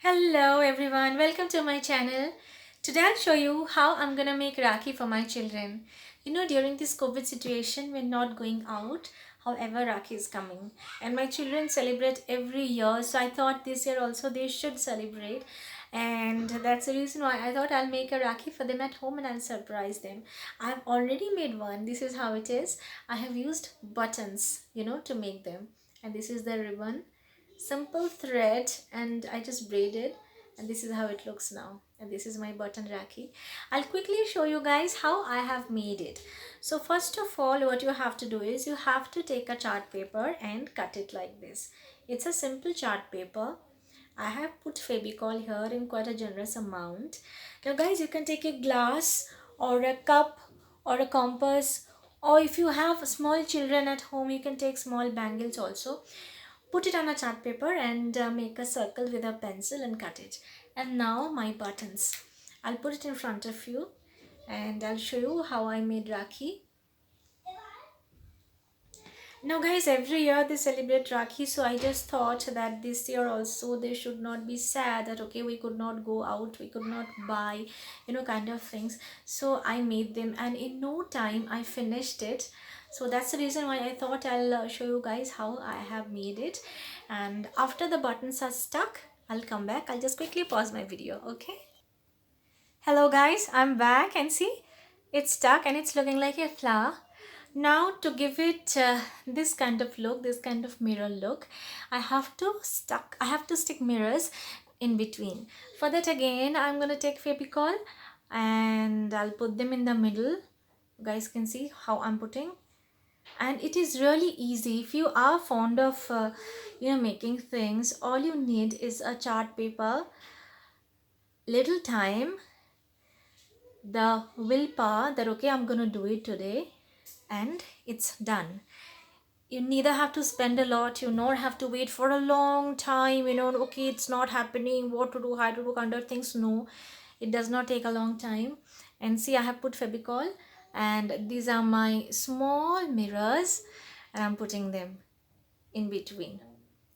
Hello everyone, welcome to my channel. Today I'll show you how I'm gonna make Rakhi for my children. During this COVID situation, we're not going out. However, Rakhi is coming and my children celebrate every year. So I thought this year also they should celebrate. And that's the reason why I thought I'll make a Rakhi for them at home and I'll surprise them. I've already made one. This is how it is. I have used buttons, to make them. And this is the ribbon, simple thread, and I just braided, and this is how it looks now. And this is my button Rakhi. I'll quickly show you guys how I have made it. So first of all, what you have to do is you have to take a chart paper and cut it like this. It's a simple chart paper. I have put Fevicol here in quite a generous amount. Now guys, you can take a glass or a cup or a compass, or if you have small children at home, you can take small bangles also. Put it on a chart paper and make a circle with a pencil and cut it. And now my buttons. I'll put it in front of you and I'll show you how I made Rakhi. Now guys, every year they celebrate Rakhi, so I just thought that this year also they should not be sad that okay, we could not go out, we could not buy, kind of things. So I made them and in no time I finished it. So that's the reason why I thought I'll show you guys how I have made it. And after the buttons are stuck, I'll come back. I'll just quickly pause my video, okay? Hello guys, I'm back and see, it's stuck and it's looking like a flower. Now to give it this kind of look, this kind of mirror look, I have to stick mirrors in between. For that again, I'm gonna take Fevicol and I'll put them in the middle. You guys can see how I'm putting, and it is really easy. If you are fond of making things, all you need is a chart paper, little time, the willpower that okay, I'm gonna do it today, and it's done. You neither have to spend a lot, you nor have to wait for a long time, okay, it's not happening, what to do, how to do, kind of things. No, it does not take a long time. And see, I have put Fevicol and these are my small mirrors and I'm putting them in between.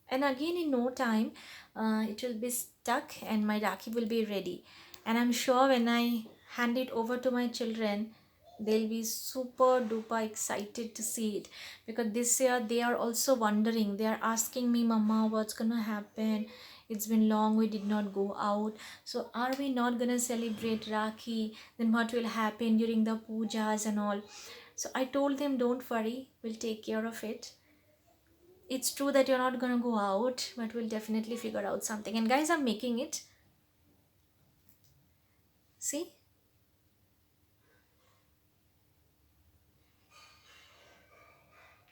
And again, in no time, it will be stuck and my Rakhi will be ready. And I'm sure when I hand it over to my children, they'll be super duper excited to see it, because this year they are also wondering, they are asking me, mama, what's gonna happen, it's been long, we did not go out, so are we not gonna celebrate Rakhi, then what will happen during the pujas and all. So I told them, don't worry, we'll take care of it. It's true that you're not gonna go out, but we'll definitely figure out something. And guys, I'm making it, see.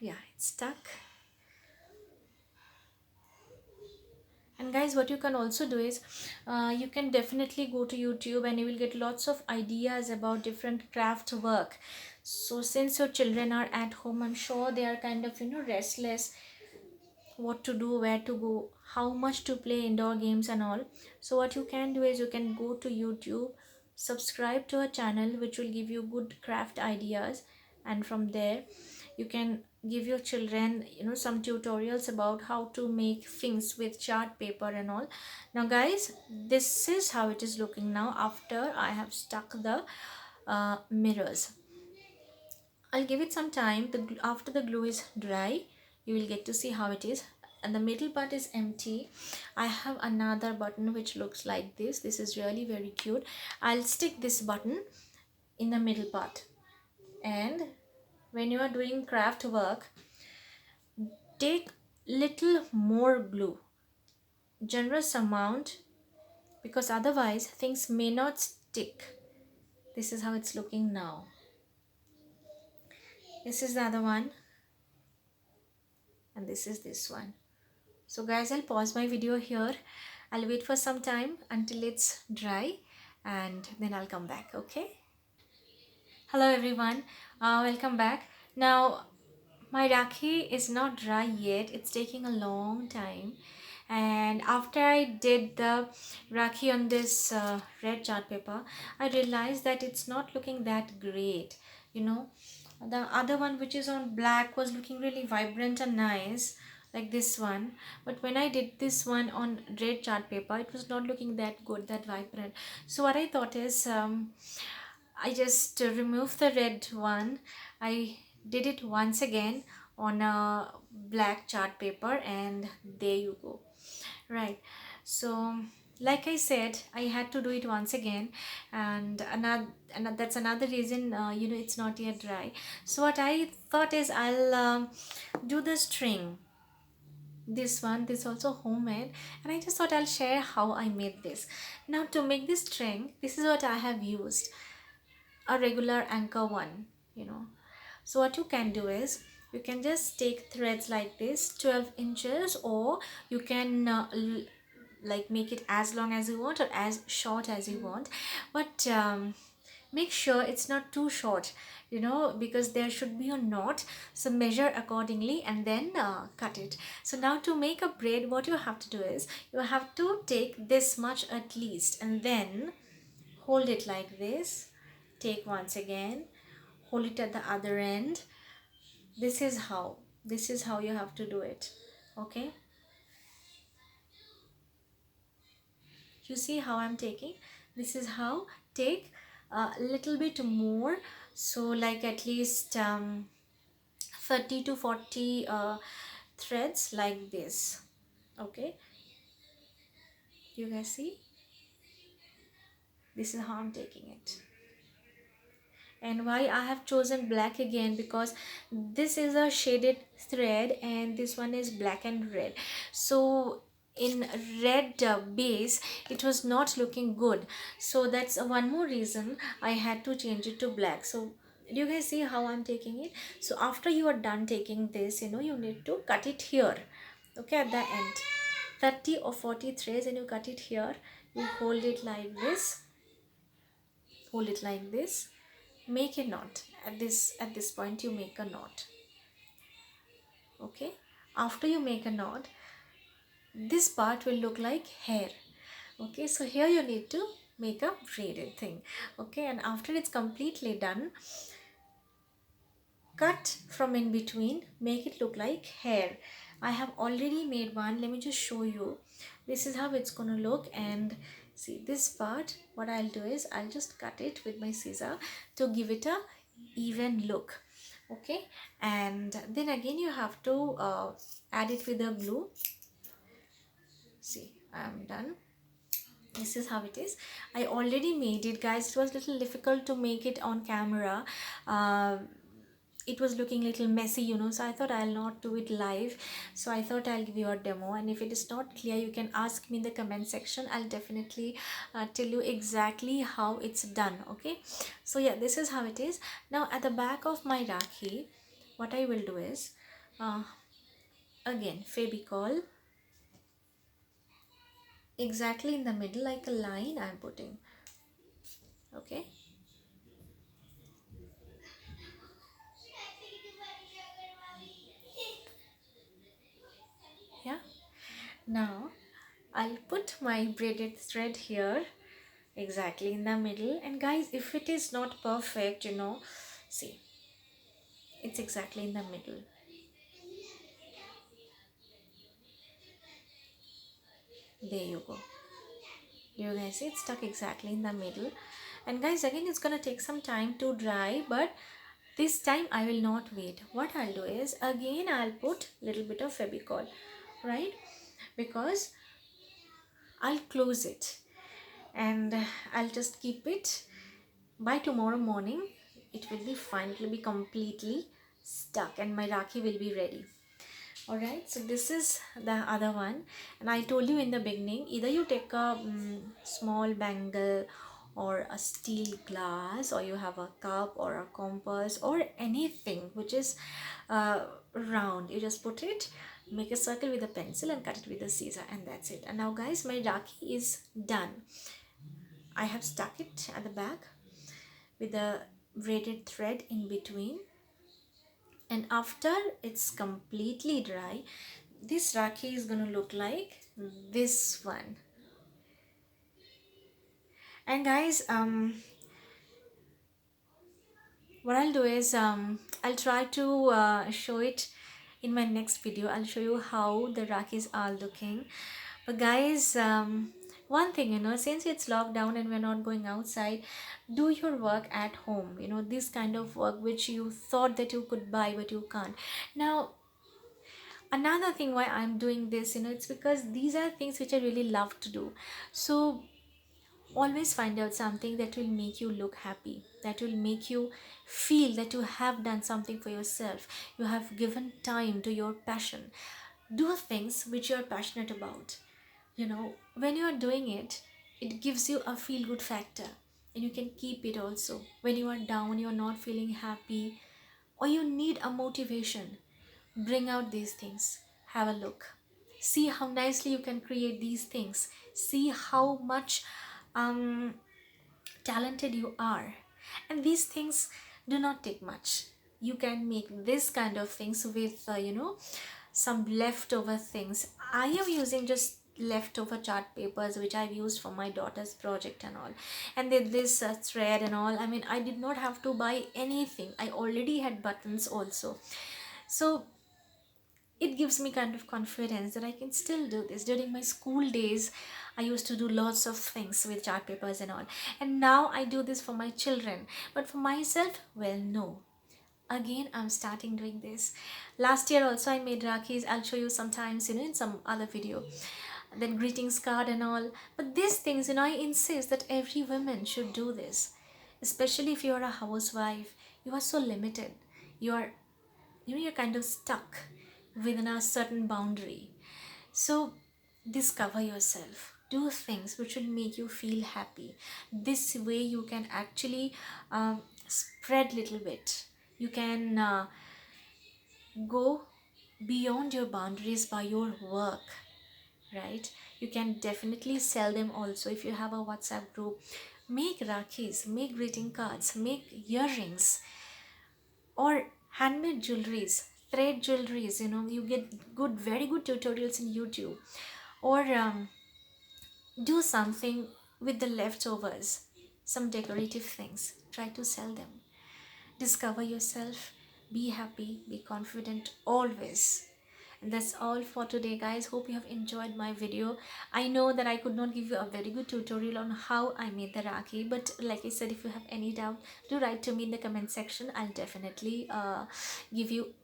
Yeah, it's stuck. And guys, what you can also do is you can definitely go to YouTube and you will get lots of ideas about different craft work. So since your children are at home, I'm sure they are kind of restless, what to do, where to go, how much to play indoor games and all. So what you can do is you can go to YouTube, subscribe to a channel which will give you good craft ideas, and from there you can give your children some tutorials about how to make things with chart paper and all. Now guys, this is how it is looking now after I have stuck the mirrors. I'll give it some time. After the glue is dry, you will get to see how it is. And the middle part is empty. I have another button which looks like this. This is really very cute. I'll stick this button in the middle part. And when you are doing craft work, take little more glue, generous amount, because otherwise things may not stick. This is how it's looking now. This is the other one, and this one. So guys, I'll pause my video here. I'll wait for some time until it's dry and then I'll come back, okay? Hello everyone, welcome back. Now my Rakhi is not dry yet, it's taking a long time. And after I did the Rakhi on this red chart paper, I realized that it's not looking that great. The other one which is on black was looking really vibrant and nice. like this one. But when I did this one on red chart paper, it was not looking that good, that vibrant. So what I thought is, I just removed the red one. I did it once again on a black chart paper, and there you go. Right. So like I said, I had to do it once again, and that's another reason, it's not yet dry. So what I thought is, I'll do the string. This one, this also homemade, and I just thought I'll share how I made this. Now to make this string, this is what I have used, a regular anchor one, you know. So what you can do is, you can just take threads like this, 12 inches, or you can like make it as long as you want or as short as you want. But make sure it's not too short, because there should be a knot. So measure accordingly and then cut it. So now to make a braid, what you have to do is, you have to take this much at least, and then hold it like this. Take once again, hold it at the other end. This is how you have to do it. Okay, you see how I'm taking. This is how. Take a little bit more, so like at least 30 to 40 threads like this. Okay, you guys see, this is how I'm taking it. And why I have chosen black again, because this is a shaded thread and this one is black and red. So in red base, it was not looking good. So that's one more reason I had to change it to black. So do you guys see how I'm taking it? So after you are done taking this, you need to cut it here. Okay, at the end, 30 or 40 threads, and you cut it here. You hold it like this, hold it like this, make a knot. At this point, you make a knot. Okay, after you make a knot, this part will look like hair. Okay, so here you need to make a braided thing. Okay, and after it's completely done, cut from in between, make it look like hair. I have already made one. Let me just show you. This is how it's gonna look. And see, this part, what I'll do is, I'll just cut it with my scissor to give it a even look. Okay, and then again you have to add it with the glue. See, I'm done. This is how it is. I already made it, guys. It was a little difficult to make it on camera. uh, it was looking a little messy, so I thought I'll not do it live. So I thought I'll give you a demo, and if it is not clear, you can ask me in the comment section. I'll definitely tell you exactly how it's done. Okay, so yeah, this is how it is. Now at the back of my Rakhi, what I will do is, uh, again, Fevicol, exactly in the middle, like a line I'm putting. Okay, yeah. Now I'll put my braided thread here, exactly in the middle. And guys, if it is not perfect, see, it's exactly in the middle. There you go. You guys see, it's stuck exactly in the middle. And guys, again, it's gonna take some time to dry, but this time I will not wait. What I'll do is, again I'll put little bit of Fevicol, right? Because I'll close it, and I'll just keep it. By tomorrow morning, it will be fine. It will be completely stuck, and my Rakhi will be ready. Alright, so this is the other one. And I told you in the beginning, either you take a small bangle or a steel glass, or you have a cup or a compass or anything which is round. You just put it, make a circle with a pencil and cut it with a scissor, and that's it. And now guys, my Rakhi is done. I have stuck it at the back with a braided thread in between, and after it's completely dry, this Rakhi is gonna look like this one. And guys, what I'll do is, I'll try to show it in my next video. I'll show you how the Rakis are looking. But guys, one thing, since it's lockdown and we're not going outside, do your work at home. This kind of work which you thought that you could buy but you can't. Now, another thing why I'm doing this, it's because these are things which I really love to do. So always find out something that will make you look happy, that will make you feel that you have done something for yourself, you have given time to your passion. Do things which you are passionate about. When you are doing it, it gives you a feel good factor, and you can keep it also when you are down, you're not feeling happy, or you need a motivation. Bring out these things, have a look, see how nicely you can create these things, see how much um talented you are. And these things do not take much. You can make this kind of things with some leftover things. I am using just leftover chart papers which I've used for my daughter's project and all, and then this thread and all. I mean, I did not have to buy anything, I already had buttons also. So it gives me kind of confidence that I can still do this. During my school days, I used to do lots of things with chart papers and all. And now I do this for my children. But for myself, well, no. Again, I'm starting doing this. Last year also I made Rakis. I'll show you sometimes, in some other video. Then greetings card and all. But these things, I insist that every woman should do this. Especially if you're a housewife. You are so limited. You're kind of stuck within a certain boundary. So discover yourself, do things which will make you feel happy. This way you can actually spread little bit. You can go beyond your boundaries by your work, right? You can definitely sell them also. If you have a WhatsApp group, make rakis, make greeting cards, make earrings, or handmade jewelries, thread jewelries. You get very good tutorials in YouTube. Or do something with the leftovers, some decorative things, try to sell them. Discover yourself, be happy, be confident always. And that's all for today, guys. Hope you have enjoyed my video. I know that I could not give you a very good tutorial on how I made the Rakhi, but like I said, if you have any doubt, do write to me in the comment section. I'll definitely give you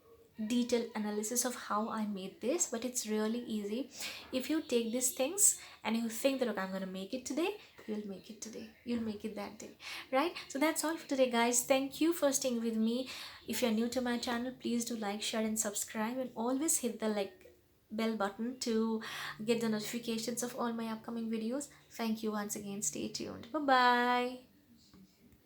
detailed analysis of how I made this. But it's really easy. If you take these things and you think that, okay, I'm gonna make it today, you'll make it today, you'll make it that day, right? So that's all for today, guys. Thank you for staying with me. If you're new to my channel, please do like, share and subscribe, and always hit the bell button to get the notifications of all my upcoming videos. Thank you once again. Stay tuned. Bye bye.